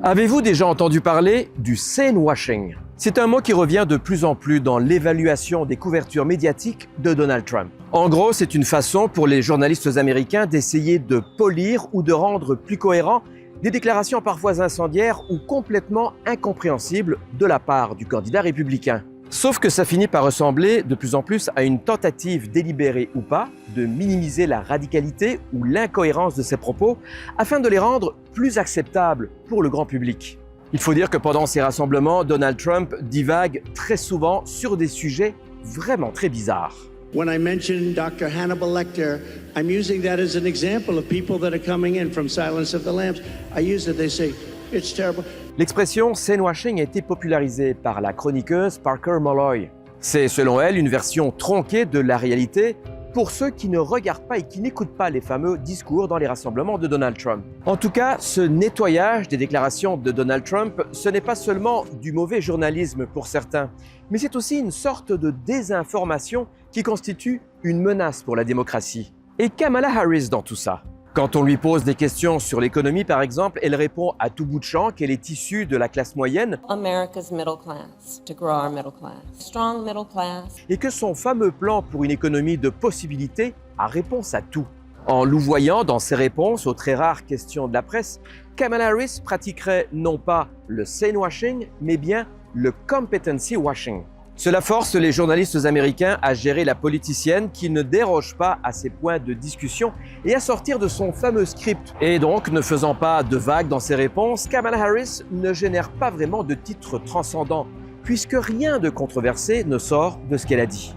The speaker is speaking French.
Avez-vous déjà entendu parler du scene-washing? C'est un mot qui revient de plus en plus dans l'évaluation des couvertures médiatiques de Donald Trump. En gros, c'est une façon pour les journalistes américains d'essayer de polir ou de rendre plus cohérent des déclarations parfois incendiaires ou complètement incompréhensibles de la part du candidat républicain. Sauf que ça finit par ressembler de plus en plus à une tentative délibérée ou pas de minimiser la radicalité ou l'incohérence de ses propos afin de les rendre plus acceptables pour le grand public. Il faut dire que pendant ces rassemblements, Donald Trump divague très souvent sur des sujets vraiment très bizarres. When I mention Dr. Hannibal Lecter, I'm using that as an example of people that are coming in from Silence of the Lambs. I use it, they say, it's terrible. L'expression scene-washing a été popularisée par la chroniqueuse Parker Molloy. C'est, selon elle, une version tronquée de la réalité pour ceux qui ne regardent pas et qui n'écoutent pas les fameux discours dans les rassemblements de Donald Trump. En tout cas, ce nettoyage des déclarations de Donald Trump, ce n'est pas seulement du mauvais journalisme pour certains, mais c'est aussi une sorte de désinformation qui constitue une menace pour la démocratie. Et Kamala Harris dans tout ça? Quand on lui pose des questions sur l'économie, par exemple, elle répond à tout bout de champ qu'elle est issue de la classe moyenne America's middle class, to grow our middle class. Strong middle class. et que son fameux plan pour une économie de possibilités a réponse à tout. En louvoyant dans ses réponses aux très rares questions de la presse, Kamala Harris pratiquerait non pas le scene-washing, mais bien le competency washing. Cela force les journalistes américains à gérer la politicienne qui ne déroge pas à ses points de discussion et à sortir de son fameux script. Et donc, ne faisant pas de vagues dans ses réponses, Kamala Harris ne génère pas vraiment de titres transcendants, puisque rien de controversé ne sort de ce qu'elle a dit.